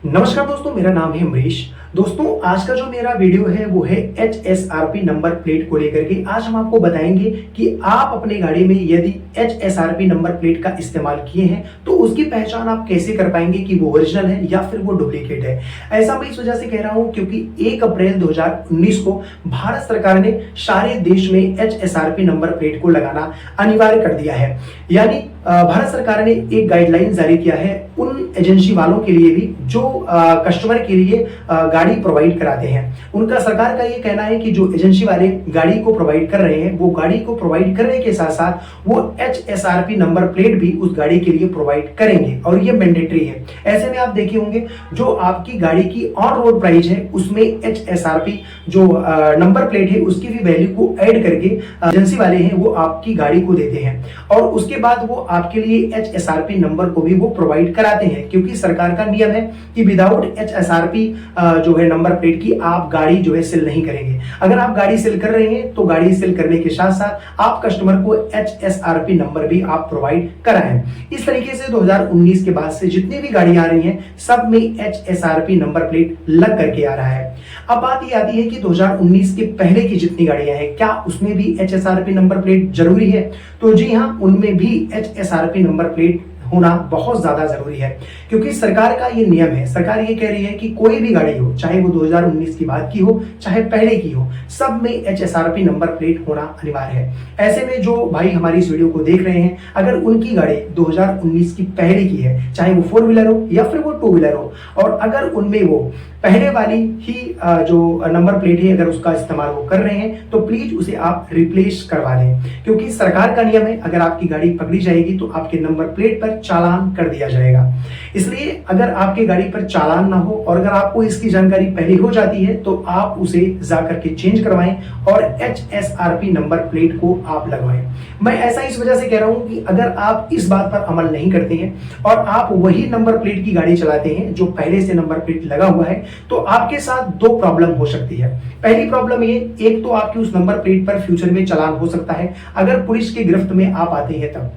नमस्कार दोस्तों, मेरा नाम है अमरीश। दोस्तों, आज का जो मेरा वीडियो है वो है HSRP नंबर प्लेट को लेकर के। आज हम आपको बताएंगे कि आप अपनी गाड़ी में यदि HSRP नंबर प्लेट का इस्तेमाल किए हैं तो उसकी पहचान आप कैसे कर पाएंगे कि वो ओरिजिनल है या फिर वो डुप्लीकेट है। ऐसा मैं इस वजह से कह रहा हूं क्योंकि 1 अप्रैल 2019 को भारत सरकार ने सारे देश में HSRP नंबर प्लेट को लगाना अनिवार्य कर दिया है। यानी भारत सरकार ने एक गाइडलाइन जारी किया है उन एजेंसी वालों के लिए भी जो कस्टमर के लिए गाड़ी प्रोवाइड कराते हैं। उनका सरकार का ये कहना है कि जो एजेंसी वाले गाड़ी को प्रोवाइड कर रहे हैं वो गाड़ी को प्रोवाइड करने के साथ साथ वो HSRP नंबर प्लेट भी उस गाड़ी के लिए प्रोवाइड करेंगे और ये मैंडेटरी है। ऐसे में आप देखे होंगे जो आपकी गाड़ी की ऑन रोड प्राइस है उसमें HSRP जो नंबर प्लेट है उसकी भी वैल्यू को ऐड करके एजेंसी वाले हैं वो आपकी गाड़ी को देते हैं और उसके बाद वो आपके लिए HSRP नंबर को भी वो प्रोवाइड कराते हैं, क्योंकि सरकार का नियम है कि विदाउट HSRP जो है नंबर प्लेट की आप गाड़ी जो है सेल नहीं करेंगे। अगर आप गाड़ी सेल कर रहे हैं तो गाड़ी सेल करने के साथ साथ आप कस्टमर को HSRP नंबर भी आप प्रोवाइड कराएं। इस तरीके से 2019 के बाद से जितनी भी गाड़ियां आ रही हैं सब में HSRP नंबर प्लेट लग करके आ रहा है। अब बात ये आती है कि 2019 के पहले की जितनी गाड़ियां हैं क्या उसमें भी HSRP नंबर प्लेट जरूरी है? तो जी हाँ, उनमें भी HSRP नंबर प्लेट होना बहुत ज्यादा जरूरी है, क्योंकि सरकार का ये नियम है। सरकार ये कह रही है कि कोई भी गाड़ी हो, चाहे वो 2019 की बाद की हो चाहे पहले की हो, सब में HSRP नंबर प्लेट होना अनिवार्य है। ऐसे में जो भाई हमारी इस वीडियो को देख रहे हैं, अगर उनकी गाड़ी 2019 की पहले की है, चाहे वो 4 व्हीलर हो या फिर वो 2 व्हीलर हो, और अगर उनमें वो पहले वाली ही जो नंबर प्लेट है अगर उसका इस्तेमाल वो कर रहे हैं तो प्लीज उसे आप रिप्लेस करवा दें, क्योंकि सरकार का नियम है अगर आपकी गाड़ी पकड़ी जाएगी तो आपके नंबर प्लेट पर चालान कर दिया जाएगा। इसलिए अगर आपके गाड़ी पर चालान ना हो और अगर आपको इसकी जानकारी पहले हो जाती है तो आप उसे जाकर के चेंज करवाएं और HSRP नंबर प्लेट को आप लगवाएं। मैं ऐसा इस वजह से कह रहा हूं कि अगर आप इस बात पर अमल नहीं करते हैं और आप वही नंबर प्लेट की गाड़ी चलाते हैं जो पहले से नंबर प्लेट लगा हुआ है तो आपके साथ 2 प्रॉब्लम हो सकती है। पहली प्रॉब्लम ये, एक तो आपकी उस नंबर प्लेट पर फ्यूचर में चालान हो सकता है अगर पुलिस की गिरफ्त में आप आते हैं तब।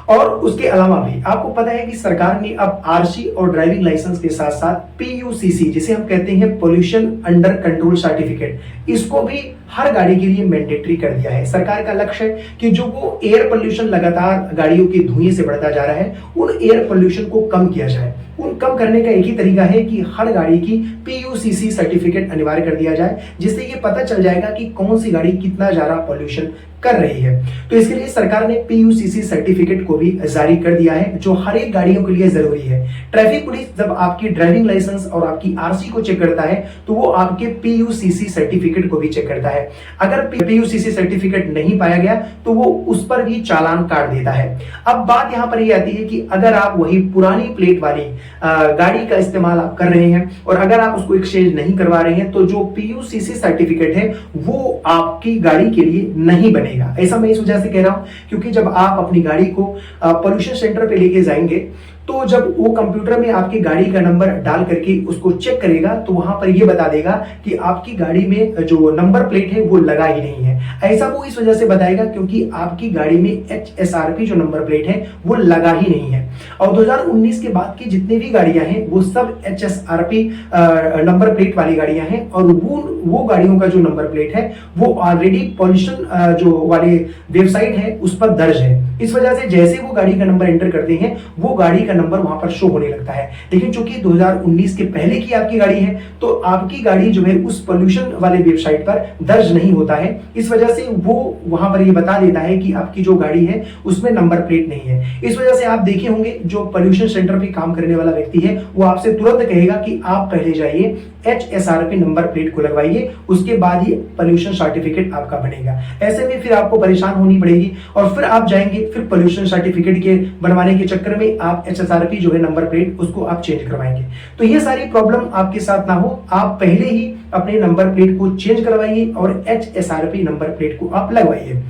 और उसके अलावा भी आपको पता है कि सरकार ने अब आरसी और ड्राइविंग लाइसेंस के साथ साथ PUCC जिसे हम कहते हैं पोल्यूशन अंडर कंट्रोल सर्टिफिकेट, इसको भी हर गाड़ी के लिए मैंडेटरी कर दिया है। सरकार का लक्ष्य है कि जो वो एयर पोल्यूशन लगातार गाड़ियों के धुएं से बढ़ता जा रहा है उन एयर पोल्यूशन को कम किया जाए। उन कम करने का एक ही तरीका है कि हर गाड़ी की PUCC सर्टिफिकेट अनिवार्य कर दिया जाए, जिससे ये पता चल जाएगा कि कौन सी गाड़ी कितना ज्यादा पोल्यूशन कर रही है। तो इसके लिए सरकार ने PUCC सर्टिफिकेट को भी जारी कर दिया है जो हर एक गाड़ियों के लिए जरूरी है। ट्रैफिक पुलिस जब आपकी ड्राइविंग लाइसेंस और आपकी आरसी को चेक करता है तो वो आपके PUCC सर्टिफिकेट को भी चेक करता है। अगर PUCC सर्टिफिकेट नहीं पाया गया तो वो उस पर भी चालान काट देता है। अब बात यहाँ पर ये आती है कि अगर आप वही पुरानी प्लेट वाली गाड़ी का इस्तेमाल आप कर रहे हैं और अगर आप उसको एक्सचेंज नहीं करवा रहे हैं तो जो PUCC सर्टिफिकेट है वो आपकी गाड़ी के लिए नहीं बनेगा। ऐसा मैं इस वजह से कह रहा हूं क्योंकि जब आप अपनी गाड़ी को पोल्यूशन सेंटर पे लेके जाएंगे तो जब वो कंप्यूटर में आपकी गाड़ी का नंबर डाल करके उसको चेक करेगा तो वहां पर ये बता देगा कि आपकी गाड़ी में जो नंबर प्लेट है वो लगा ही नहीं है। ऐसा वो इस वजह से बताएगा क्योंकि आपकी गाड़ी में HSRP जो नंबर प्लेट है वो लगा ही नहीं है। और 2019 के बाद की जितनी भी गाड़ियां हैं वो सब HSRP नंबर प्लेट वाली गाड़ियां हैं और वो गाड़ियों का जो नंबर प्लेट है वो ऑलरेडी पॉल्यूशन जो वाली वेबसाइट है उस पर दर्ज है। इस वजह से जैसे वो गाड़ी का नंबर एंटर करते हैं वो गाड़ी का नंबर वहां पर शो होने लगता है। लेकिन चूंकि 2019 के पहले की आपकी गाड़ी है तो आपकी गाड़ी जो है उस पोल्यूशन वाले वेबसाइट पर दर्ज नहीं होता है। इस वजह से वो वहां पर ये बता देता है कि आपकी जो गाड़ी है उसमें नंबर प्लेट नहीं है। इस वजह से आप देखे होंगे जो पोल्यूशन सेंटर पे काम करने वाला व्यक्ति है वो आपसे तुरंत कहेगा कि आप पहले जाइए HSRP नंबर प्लेट को लगवाइए, उसके बाद ही पोल्यूशन सर्टिफिकेट आपका बनेगा। ऐसे में फिर आपको परेशान होनी पड़ेगी और फिर आप जाएंगे फिर पोल्यूशन सर्टिफिकेट के बनवाने के चक्कर में आप HSRP जो है नंबर प्लेट उसको आप चेंज करवाएंगे। तो ये सारी प्रॉब्लम आपके साथ ना हो, आप पहले ही अपने नंबर प्लेट को चेंज करवाइए और HSRP नंबर प्लेट को आप लगवाइए,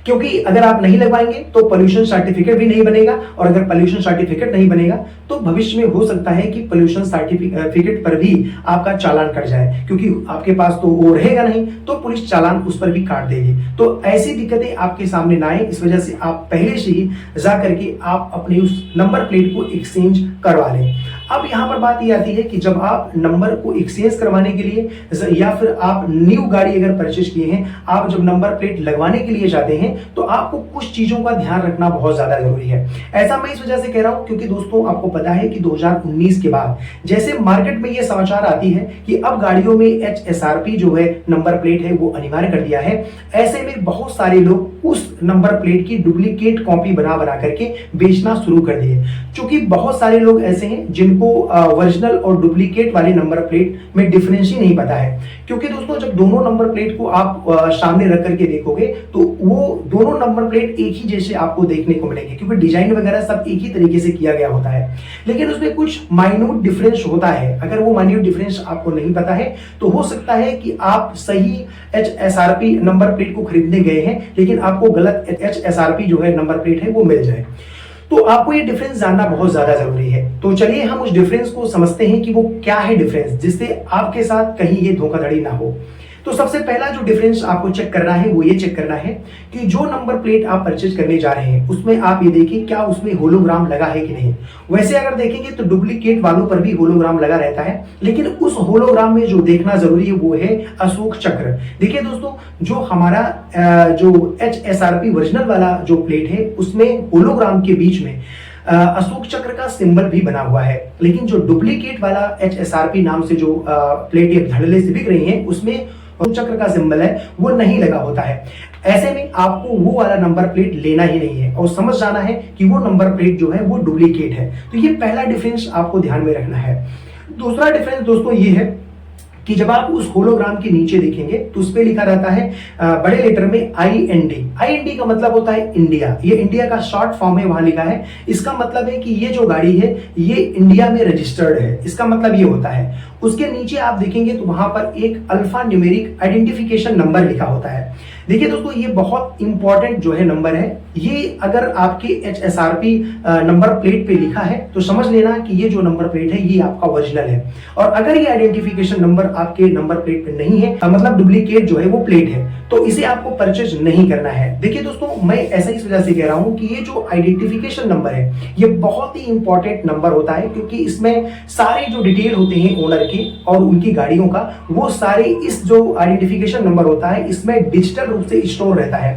क्योंकि अगर आप नहीं लगवाएंगे तो पोल्यूशन सर्टिफिकेट भी नहीं बनेगा और अगर पोल्यूशन सर्टिफिकेट नहीं बनेगा तो भविष्य में हो सकता है कि पोल्यूशन सर्टिफिकेट पर भी आपका चालान कट जाए, क्योंकि आपके पास तो वो रहेगा नहीं तो पुलिस चालान उस पर भी काट देगी। तो ऐसी दिक्कतें आपके सामने ना आए, इस वजह से आप पहले से ही जा करके आप अपने उस नंबर प्लेट को एक्सचेंज करवा लें। अब यहाँ पर बात ये आती है कि जब आप नंबर को एक्सचेंज करवाने के लिए या फिर आप न्यू गाड़ी अगर परचेज किए हैं, आप जब नंबर प्लेट लगवाने के लिए जाते हैं तो आपको कुछ चीजों का ध्यान रखना बहुत ज्यादा जरूरी है। ऐसा मैं इस वजह से कह रहा हूं क्योंकि दोस्तों आपको पता है कि 2019 के बाद जैसे मार्केट में ये समाचार आती है कि अब गाड़ियों में HSRP जो है नंबर प्लेट है वो अनिवार्य कर दिया है, ऐसे में बहुत सारे लोग उस नंबर प्लेट की डुप्लीकेट कॉपी बना करके बेचना शुरू कर दिए। क्योंकि बहुत सारे लोग ऐसे हैं जिनको ओरिजिनल और डुप्लीकेट वाले नंबर प्लेट में डिफरेंस ही नहीं पता है। क्योंकि दोस्तों जब दोनों नंबर प्लेट को आप सामने रख करके देखोगे तो वो दोनों नंबर प्लेट एक ही जैसे आपको देखने को मिलेंगे, क्योंकि डिजाइन वगैरह सब एक ही तरीके से किया गया होता है। लेकिन उसमें कुछ माइन्यूट डिफरेंस होता है। अगर वो माइन्यूट डिफरेंस आपको नहीं पता है तो हो सकता है कि आप सही HSRP नंबर प्लेट को खरीदने गए हैं लेकिन आपको गलत HSRP जो है नंबर प्लेट है वो मिल जाए। तो आपको ये डिफरेंस जानना बहुत ज्यादा जरूरी है। तो चलिए हम उस डिफरेंस को समझते हैं कि वो क्या है डिफरेंस, जिससे आपके साथ कहीं ये धोखाधड़ी ना हो। तो सबसे पहला जो डिफरेंस आपको चेक करना है वो ये चेक करना है कि जो नंबर प्लेट आप परचेज करने जा रहे हैं उसमें आप ये देखिए क्या उसमें होलोग्राम लगा है कि नहीं। वैसे अगर देखेंगे तो डुप्लीकेट वालों पर भी होलोग्राम लगा रहता है, लेकिन उस होलोग्राम में जो देखना जरूरी है वो है अशोक चक्र। देखिए दोस्तों, जो हमारा जो HSRP ओरिजिनल वाला जो प्लेट है उसमें होलोग्राम के बीच में अशोक चक्र का सिंबल भी बना हुआ है, लेकिन जो डुप्लीकेट वाला HSRP नाम से जो प्लेटें धड़ल्ले से बिक रही हैं उसमें चक्र का सिंबल है वो नहीं लगा होता है। ऐसे में आपको वो वाला नंबर प्लेट लेना ही नहीं है और समझ जाना है कि वो नंबर प्लेट जो है वो डुप्लीकेट है। तो ये पहला डिफरेंस आपको ध्यान में रखना है। दूसरा डिफरेंस दोस्तों ये है कि जब आप उस होलोग्राम के नीचे देखेंगे तो उस पे लिखा रहता है बड़े लेटर में IND का मतलब होता है इंडिया। ये इंडिया का शॉर्ट फॉर्म है, वहां लिखा है। इसका मतलब है कि ये जो गाड़ी है ये इंडिया में रजिस्टर्ड है, इसका मतलब ये होता है। उसके नीचे आप देखेंगे तो वहां पर एक अल्फा न्यूमेरिक आइडेंटिफिकेशन नंबर लिखा होता है। देखिए दोस्तों, ये बहुत इंपॉर्टेंट जो है नंबर है। ये अगर आपके HSRP नंबर प्लेट पे लिखा है तो समझ लेना कि ये जो नंबर प्लेट है ये आपका ओरिजिनल है। और अगर ये आइडेंटिफिकेशन नंबर आपके नंबर प्लेट पे नहीं है मतलब डुप्लीकेट जो है वो प्लेट है, तो इसे आपको परचेज नहीं करना है। देखिए दोस्तों, मैं ऐसा इस वजह से कह रहा हूं कि ये जो आइडेंटिफिकेशन नंबर है ये बहुत ही इंपॉर्टेंट नंबर होता है, क्योंकि इसमें सारे जो डिटेल होते हैं ओनर के और उनकी गाड़ियों का वो सारे इस जो आइडेंटिफिकेशन नंबर होता है इसमें डिजिटल रूप से स्टोर रहता है।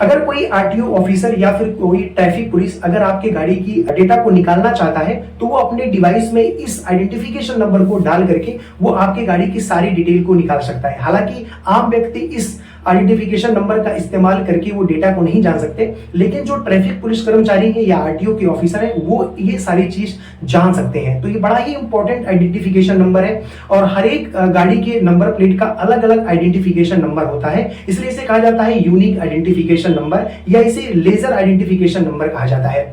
अगर कोई RTO ऑफिसर या फिर कोई ट्रैफिक पुलिस अगर आपके गाड़ी की डेटा को निकालना चाहता है तो वो अपने डिवाइस में इस आइडेंटिफिकेशन नंबर को डाल करके वो आपके गाड़ी की सारी डिटेल को निकाल सकता है। हालांकि आम व्यक्ति इस आइडेंटिफिकेशन नंबर का इस्तेमाल करके वो डेटा को नहीं जान सकते, लेकिन जो ट्रैफिक पुलिस कर्मचारी है या RTO के ऑफिसर है वो ये सारी चीज जान सकते हैं। तो ये बड़ा ही इंपॉर्टेंट आइडेंटिफिकेशन नंबर है और हर एक गाड़ी के नंबर प्लेट का अलग अलग आइडेंटिफिकेशन नंबर होता है, इसलिए इसे कहा जाता है यूनिक आइडेंटिफिकेशन नंबर या इसे लेजर आइडेंटिफिकेशन नंबर कहा जाता है।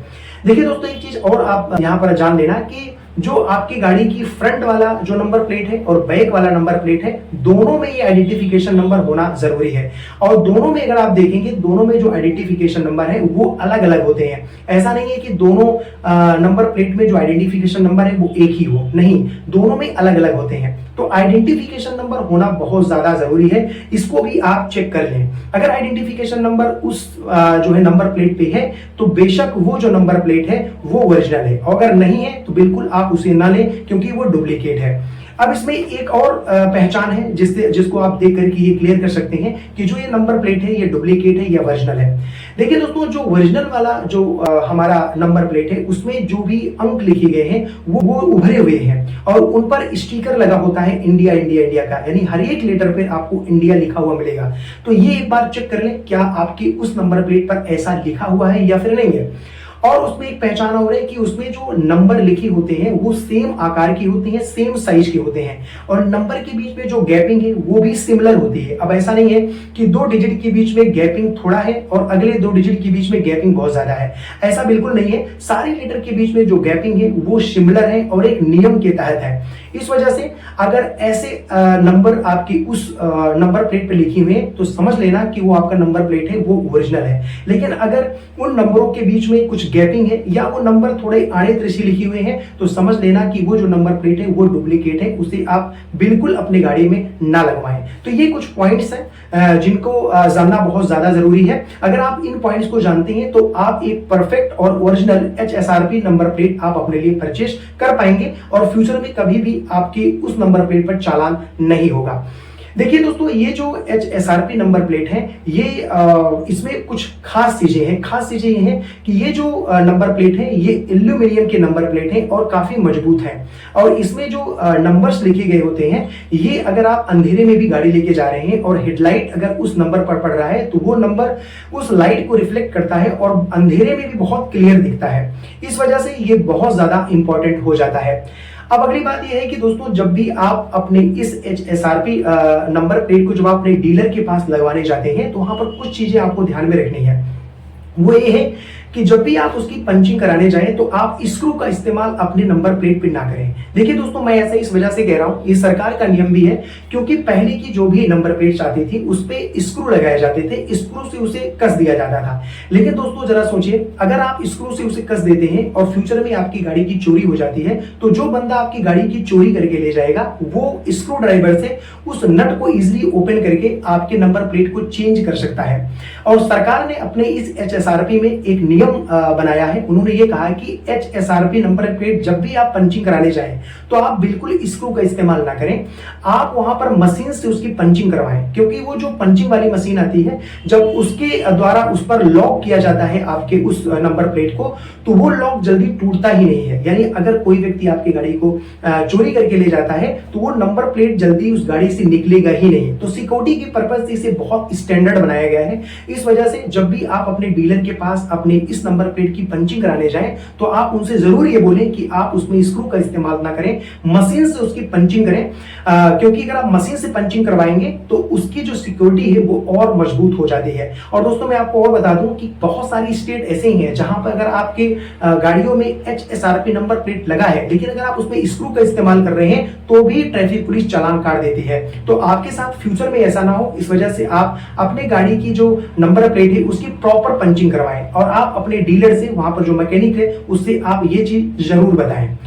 देखिए दोस्तों, एक चीज और आप यहाँ पर जान लेना कि जो आपकी गाड़ी की फ्रंट वाला जो नंबर प्लेट है और बैक वाला नंबर प्लेट है दोनों में ये आइडेंटिफिकेशन नंबर होना जरूरी है। और दोनों में अगर आप देखेंगे दोनों में जो आइडेंटिफिकेशन नंबर है वो अलग अलग होते हैं। ऐसा नहीं है कि दोनों नंबर प्लेट में जो आइडेंटिफिकेशन नंबर है वो एक ही हो, नहीं, दोनों में अलग अलग होते हैं। तो आइडेंटिफिकेशन नंबर होना बहुत ज्यादा जरूरी है, इसको भी आप चेक कर लें। अगर आइडेंटिफिकेशन नंबर उस जो है नंबर प्लेट पे है तो बेशक वो जो नंबर प्लेट है वो ओरिजिनल है, और अगर नहीं है तो बिल्कुल आप उसे ना लें क्योंकि वो डुप्लीकेट है। अब इसमें एक और पहचान है जिसको आप देख करके ये क्लियर कर सकते हैं कि जो ये नंबर प्लेट है ये डुप्लीकेट है या ओरिजिनल है। देखिए दोस्तों, जो ओरिजिनल वाला जो हमारा नंबर प्लेट है उसमें जो भी अंक लिखे गए हैं वो उभरे हुए हैं और उन पर स्टिकर लगा होता है इंडिया इंडिया इंडिया का, यानी हर एक लेटर पे आपको इंडिया लिखा हुआ मिलेगा। तो ये एक बार चेक कर लें क्या आपकी उस नंबर प्लेट पर ऐसा लिखा हुआ है या फिर नहीं है। और उसमें एक पहचान हो रही है कि उसमें जो नंबर लिखे होते हैं वो सेम आकार की होती हैं, सेम साइज के होते हैं, और नंबर के बीच में जो गैपिंग है वो भी सिमिलर होती है। अब ऐसा नहीं है कि 2 डिजिट के बीच में गैपिंग थोड़ा है और अगले 2 डिजिट के बीच में गैपिंग बहुत ज्यादा है, ऐसा बिल्कुल नहीं है। सारे लेटर के बीच में जो गैपिंग है वो सिमिलर है और एक नियम के तहत है। इस वजह से अगर ऐसे नंबर आपकी उस नंबर प्लेट पे लिखी हुई है तो समझ लेना कि वो आपका नंबर प्लेट है वो ओरिजिनल है। लेकिन अगर उन नंबरों के बीच में कुछ कुछ गैपिंग है या वो नंबर थोड़े आड़े तिरछे लिखे हुए हैं तो समझ लेना कि वो जो नंबर प्लेट है वो डुप्लीकेट है, उसे आप बिल्कुल अपनी गाड़ी में ना लगवाएं। तो ये कुछ पॉइंट्स हैं जिनको जानना बहुत ज्यादा जरूरी है। अगर आप इन पॉइंट्स को जानते हैं तो आप एक परफेक्ट और ओरिजिनल HSRP नंबर प्लेट आप अपने लिए परचेज कर पाएंगे और फ्यूचर में कभी भी आपकी उस नंबर प्लेट पर चालान नहीं होगा। देखिए दोस्तों, ये जो HSRP नंबर प्लेट है ये इसमें कुछ खास चीजें हैं। खास चीजें ये हैं कि ये जो नंबर प्लेट है ये एल्यूमिनियम के नंबर प्लेट है और काफी मजबूत है। और इसमें जो नंबर्स लिखे गए होते हैं ये अगर आप अंधेरे में भी गाड़ी लेके जा रहे हैं और हेडलाइट अगर उस नंबर पर पड़ रहा है तो वो नंबर उस लाइट को रिफ्लेक्ट करता है और अंधेरे में भी बहुत क्लियर दिखता है। इस वजह से ये बहुत ज्यादा इंपॉर्टेंट हो जाता है। अब अगली बात यह है कि दोस्तों, जब भी आप अपने इस HSRP नंबर प्लेट को जब आप अपने डीलर के पास लगवाने जाते हैं तो वहां पर कुछ चीजें आपको ध्यान में रखनी है। वो ये है कि जब भी आप उसकी पंचिंग कराने जाएं तो आप स्क्रू का इस्तेमाल अपने नंबर प्लेट पे ना करें। देखिए दोस्तों, मैं ऐसा इस वजह से कह रहा हूं, ये सरकार का नियम भी है, क्योंकि पहले की जो भी नंबर प्लेट आती थी उस पे स्क्रू लगाए जाते थे, स्क्रू से उसे कस दिया जाता था। लेकिन दोस्तों जरा सोचिए, अगर आप स्क्रू से उसे कस देते हैं और फ्यूचर में आपकी गाड़ी की चोरी हो जाती है तो जो बंदा आपकी गाड़ी की चोरी करके ले जाएगा वो स्क्रू ड्राइवर से उस नट को इजिली ओपन करके आपके नंबर प्लेट को चेंज कर सकता है। और सरकार ने अपने इस HSRP में एक नियम बनाया है। उन्होंने ये कहा कि HSRP नंबर प्लेट जब भी आप पंचिंग कराने जाएं तो आप बिल्कुल स्क्रू का इस्तेमाल ना करें, आप वहां पर मशीन से उसकी पंचिंग करवाएं। क्योंकि वो जो पंचिंग वाली मशीन आती है जब उसके द्वारा उस पर लॉक किया जाता है आपके उस नंबर प्लेट को तो वो लॉक जल्दी टूटता ही नहीं है। यानी अगर कोई व्यक्ति आपकी गाड़ी को चोरी करके ले जाता है तो वो नंबर प्लेट जल्दी उस गाड़ी से निकलेगा ही नहीं। तो सिक्योरिटी के पर्पज से इसे बहुत स्टैंडर्ड बनाया गया है। इस वजह से जब भी आप अपने डीलर के पास अपने इस नंबर प्लेट की पंचिंग कराने जाएं तो आप उनसे जरूर ये बोलें कि आप उसमें स्क्रू का इस्तेमाल ना करें, मशीन से उसकी पंचिंग करें। क्योंकि अगर आप मशीन से पंचिंग करवाएंगे तो उसकी जो सिक्योरिटी है वो और मजबूत हो जाती है। और दोस्तों मैं आपको और बता दूं कि बहुत सारी स्टेट ऐसे ही हैं जहां पर अगर आपके गाड़ियों में HSRP नंबर प्लेट लगा है लेकिन अगर आप उसमें स्क्रू का इस्तेमाल कर रहे हैं तो भी ट्रैफिक पुलिस चालान काट देती है। तो आपके साथ फ्यूचर में ऐसा ना हो, इस वजह से आप अपने गाड़ी की जो नंबर प्लेट है उसकी प्रॉपर पंचिंग करवाएं और आप अपने डीलर से, वहां पर जो मैकेनिक है उससे आप ये चीज जरूर बताएं।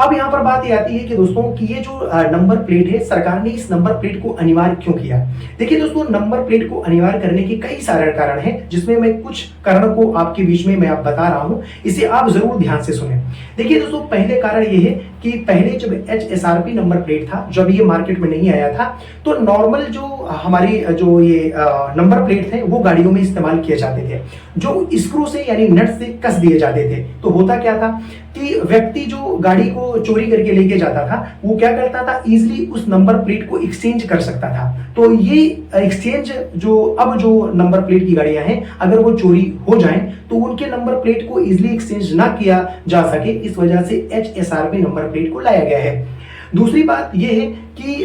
अब यहाँ पर बात ये आती है कि दोस्तों कि ये जो नंबर प्लेट है, सरकार ने इस नंबर प्लेट को अनिवार्य क्यों किया। देखिए दोस्तों, नंबर प्लेट को अनिवार्य करने के कई सारे कारण हैं जिसमें मैं कुछ कारण को आपके बीच में मैं आप बता रहा हूं, इसे आप जरूर ध्यान से सुने। देखिए दोस्तों, पहले कारण ये है कि पहले जब HSRP नंबर प्लेट था, जब ये मार्केट में नहीं आया था तो नॉर्मल जो हमारी जो ये नंबर प्लेट थे वो गाड़ियों में इस्तेमाल किए जाते थे, जो स्क्रू से यानी नट से कस दिए जाते थे। तो होता क्या था कि व्यक्ति जो गाड़ी को चोरी करके लेके जाता था वो क्या करता था, इजिली उस नंबर प्लेट को एक्सचेंज कर सकता था। तो ये एक्सचेंज जो अब जो नंबर प्लेट की गाड़ियां हैं अगर वो चोरी हो जाएं तो उनके नंबर प्लेट को इजिली एक्सचेंज ना किया जा सके, इस वजह से HSRP नंबर प्लेट को लाया गया है। दूसरी बात यह है कि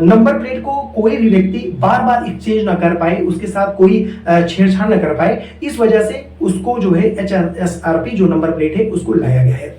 नंबर प्लेट को कोई भी व्यक्ति बार बार एक्सचेंज ना कर पाए, उसके साथ कोई छेड़छाड़ ना कर पाए, इस वजह से उसको जो है HSRP जो नंबर प्लेट है उसको लाया गया है।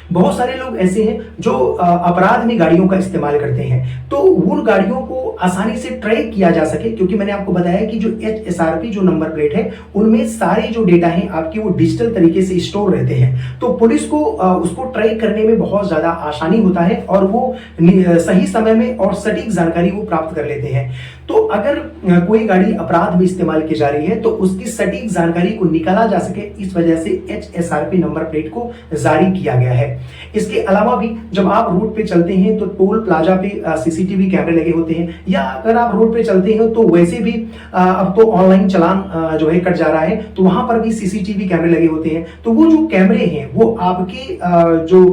बहुत सारे लोग ऐसे हैं जो अपराध में गाड़ियों का इस्तेमाल करते हैं, तो उन गाड़ियों को आसानी से ट्रैक किया जा सके, क्योंकि मैंने आपको बताया कि जो HSRP जो नंबर प्लेट है उनमें सारे जो डेटा हैं आपके वो डिजिटल तरीके से स्टोर रहते हैं। तो पुलिस को उसको ट्रैक करने में बहुत ज्यादा आसानी होता है और वो सही समय में और सटीक जानकारी वो प्राप्त कर लेते हैं। तो अगर कोई गाड़ी अपराध में इस्तेमाल की जा रही है तो उसकी सटीक जानकारी को निकाला जा सके, इस वजह से HSRP नंबर प्लेट को जारी किया गया है। इसके अलावा भी जब आप रोड पे चलते हैं तो टोल प्लाजा पे CCTV कैमरे लगे होते हैं, या अगर आप रोड पे चलते हैं तो वैसे भी अब तो ऑनलाइन चालान जो है कट जा रहा है, तो वहां पर भी CCTV कैमरे लगे होते हैं। तो वो जो कैमरे हैं वो आपके जो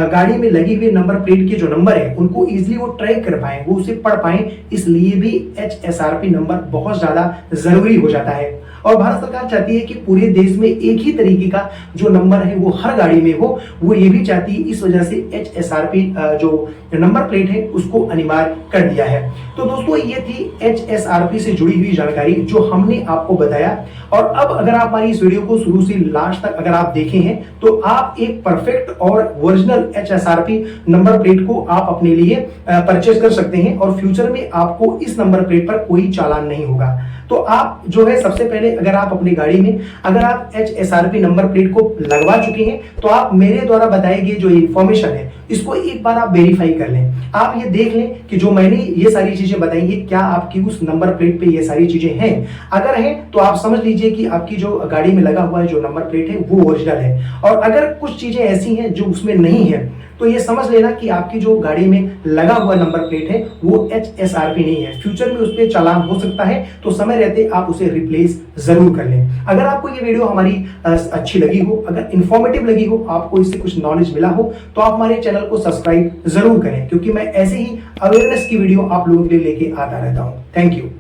गाड़ी में लगी हुई नंबर प्लेट के जो नंबर है उनको इजिली वो ट्रैक कर पाए, वो उसे पढ़ पाए, इसलिए भी HSRP नंबर बहुत ज्यादा जरूरी हो जाता है। और भारत सरकार चाहती है कि पूरे देश में एक ही तरीके का जो नंबर है वो हर गाड़ी में हो, वो ये भी चाहती है, इस वजह से HSRP जो नंबर प्लेट है उसको अनिवार्य कर दिया है। तो दोस्तों ये थी HSRP से जुड़ी हुई जानकारी जो हमने आपको बताया। और अब अगर आप हमारी इस वीडियो को शुरू से लास्ट तक अगर आप देखे हैं तो आप एक परफेक्ट और ओरिजिनल HSRP नंबर प्लेट को आप अपने लिए परचेज कर सकते हैं और फ्यूचर में आपको इस नंबर प्लेट पर कोई चालान नहीं होगा। तो आप जो है सबसे पहले अगर आप अपनी गाड़ी में अगर आप HSRP नंबर प्लेट को लगवा चुके हैं तो आप मेरे द्वारा बताई गई जो इंफॉर्मेशन है इसको एक बार आप वेरीफाई कर लें। आप ये देख लें कि जो मैंने ये सारी चीजें बताई है क्या आपकी उस नंबर प्लेट पे ये सारी चीजें हैं। अगर है तो आप समझ लीजिए कि आपकी जो गाड़ी में लगा हुआ है जो नंबर प्लेट है वो ओरिजिनल है, और अगर कुछ चीजें ऐसी हैं जो उसमें नहीं है तो ये समझ लेना कि आपकी जो गाड़ी में लगा हुआ नंबर प्लेट है वो HSRP नहीं है। फ्यूचर में उस पर चालान हो सकता है, तो समय रहते आप उसे रिप्लेस जरूर कर लें। अगर आपको ये वीडियो हमारी अच्छी लगी हो, अगर इंफॉर्मेटिव लगी हो, आपको इससे कुछ नॉलेज मिला हो, तो आप हमारे चैनल को सब्सक्राइब जरूर करें, क्योंकि मैं ऐसे ही अवेयरनेस की वीडियो आप लोगों के लिए लेके आता रहता हूं। Thank you.